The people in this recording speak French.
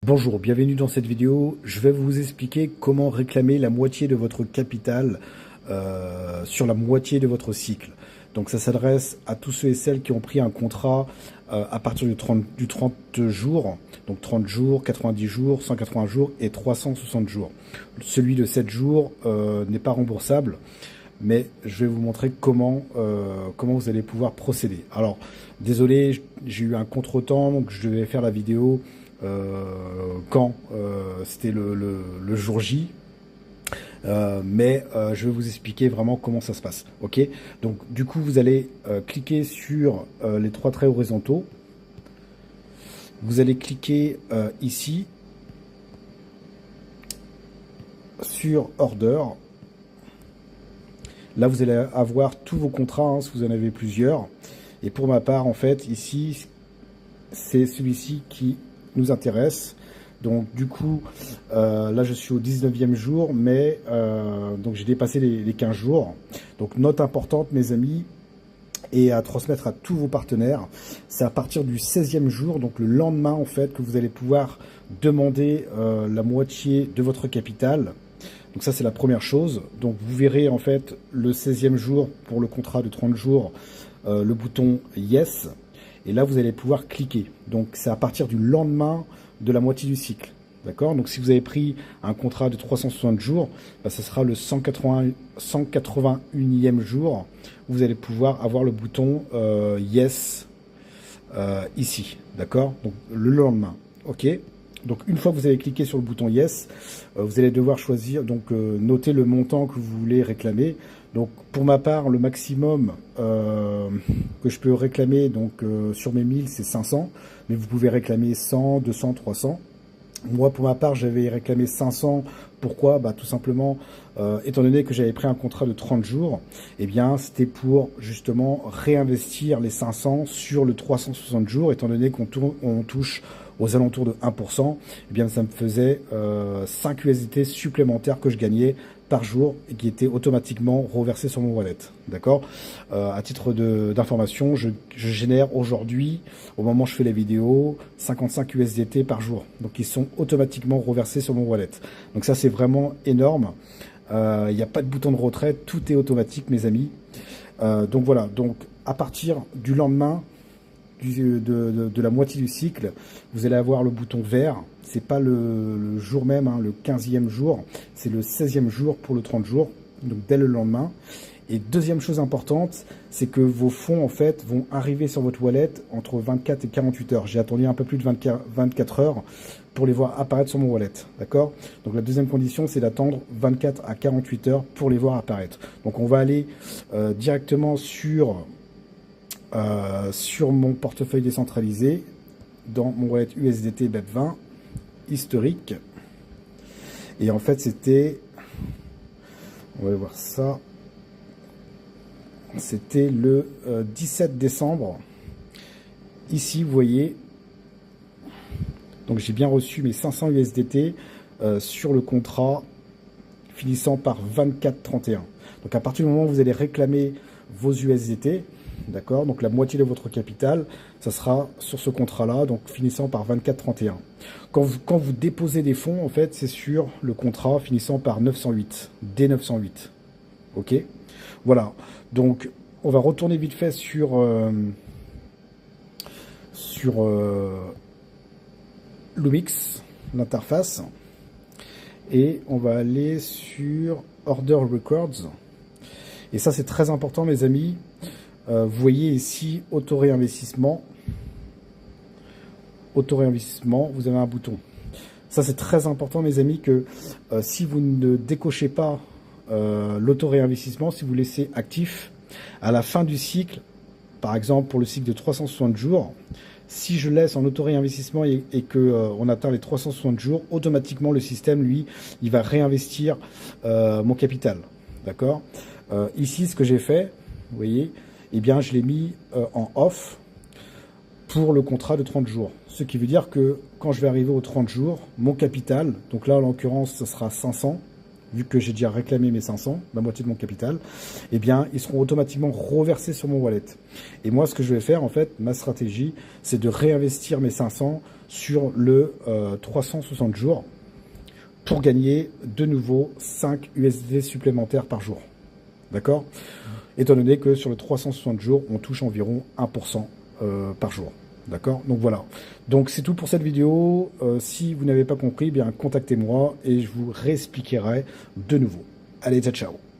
Bonjour, bienvenue dans cette vidéo. Je vais vous expliquer comment réclamer la moitié de votre capital sur la moitié de votre cycle. Donc ça s'adresse à tous ceux et celles qui ont pris un contrat à partir du 30 jours. Donc 30 jours, 90 jours, 180 jours et 360 jours. Celui de 7 jours n'est pas remboursable, mais je vais vous montrer comment vous allez pouvoir procéder. Alors, désolé, j'ai eu un contretemps, donc je devais faire la vidéo quand c'était le jour J, mais je vais vous expliquer vraiment comment ça se passe. Ok, donc du coup vous allez cliquer sur les trois traits horizontaux, vous allez cliquer ici sur Order. Là vous allez avoir tous vos contrats, hein, si vous en avez plusieurs, et pour ma part en fait ici c'est celui-ci qui nous intéresse. Donc du coup là je suis au 19e jour, mais donc j'ai dépassé les 15 jours. Donc note importante mes amis, et à transmettre à tous vos partenaires, c'est à partir du 16e jour, donc le lendemain en fait, que vous allez pouvoir demander la moitié de votre capital. Donc ça c'est la première chose. Donc vous verrez en fait le 16e jour pour le contrat de 30 jours le bouton Yes. Et là, vous allez pouvoir cliquer. Donc, c'est à partir du lendemain de la moitié du cycle. D'accord? Donc, si vous avez pris un contrat de 360 jours, bah, ce sera le 181e jour. Vous allez pouvoir avoir le bouton Yes ici. D'accord? Donc, le lendemain. OK? Donc, une fois que vous avez cliqué sur le bouton Yes, vous allez devoir choisir, donc noter le montant que vous voulez réclamer. Donc, pour ma part, le maximum que je peux réclamer donc sur mes 1000, c'est 500. Mais vous pouvez réclamer 100, 200, 300. Moi, pour ma part, j'avais réclamé 500. Pourquoi? Bah, tout simplement, étant donné que j'avais pris un contrat de 30 jours, eh bien, c'était pour justement réinvestir les 500 sur le 360 jours, étant donné qu'on touche aux alentours de 1%, eh bien, ça me faisait 5 USDT supplémentaires que je gagnais par jour et qui étaient automatiquement reversés sur mon wallet. D'accord? À titre d'information, je génère aujourd'hui, au moment où je fais la vidéo, 55 USDT par jour. Donc, ils sont automatiquement reversés sur mon wallet. Donc, ça, c'est vraiment énorme. Il n'y a pas de bouton de retrait, tout est automatique, mes amis. Donc, voilà. Donc, à partir du lendemain, de la moitié du cycle, vous allez avoir le bouton vert. C'est pas le jour même, hein, le 15e jour, c'est le 16e jour pour le 30 jours, donc dès le lendemain. Et deuxième chose importante, c'est que vos fonds en fait vont arriver sur votre wallet entre 24 et 48 heures. J'ai attendu un peu plus de 24 heures pour les voir apparaître sur mon wallet. D'accord? Donc la deuxième condition, c'est d'attendre 24 à 48 heures pour les voir apparaître. Donc on va aller directement sur mon portefeuille décentralisé, dans mon wallet USDT BEP20 historique. Et en fait, c'était, on va voir ça, c'était le 17 décembre. Ici, vous voyez, donc j'ai bien reçu mes 500 USDT sur le contrat finissant par 24,31. Donc à partir du moment où vous allez réclamer vos USDT, d'accord, donc la moitié de votre capital, ça sera sur ce contrat-là, donc finissant par 24,31. Quand vous déposez des fonds, en fait, c'est sur le contrat finissant par 908, D908. Ok, voilà. Donc, on va retourner vite fait sur Lumix, l'interface, et on va aller sur Order Records. Et ça, c'est très important, mes amis. Vous voyez ici, auto-réinvestissement. Auto-réinvestissement, vous avez un bouton. Ça, c'est très important, mes amis, que si vous ne décochez pas l'auto-réinvestissement, si vous laissez actif, à la fin du cycle, par exemple pour le cycle de 360 jours, si je laisse en auto-réinvestissement et que on atteint les 360 jours, automatiquement, le système, lui, il va réinvestir mon capital. D'accord? Ici, ce que j'ai fait, vous voyez, eh bien, je l'ai mis en off pour le contrat de 30 jours. Ce qui veut dire que quand je vais arriver aux 30 jours, mon capital, donc là, en l'occurrence, ce sera 500, vu que j'ai déjà réclamé mes 500, la moitié de mon capital, eh bien, ils seront automatiquement reversés sur mon wallet. Et moi, ce que je vais faire, en fait, ma stratégie, c'est de réinvestir mes 500 sur le 360 jours pour gagner de nouveau 5 USD supplémentaires par jour. D'accord? Étant donné que sur le 360 jours, on touche environ 1% par jour. D'accord? Donc voilà. Donc c'est tout pour cette vidéo. Si vous n'avez pas compris, eh bien contactez-moi et je vous réexpliquerai de nouveau. Allez, ciao, ciao.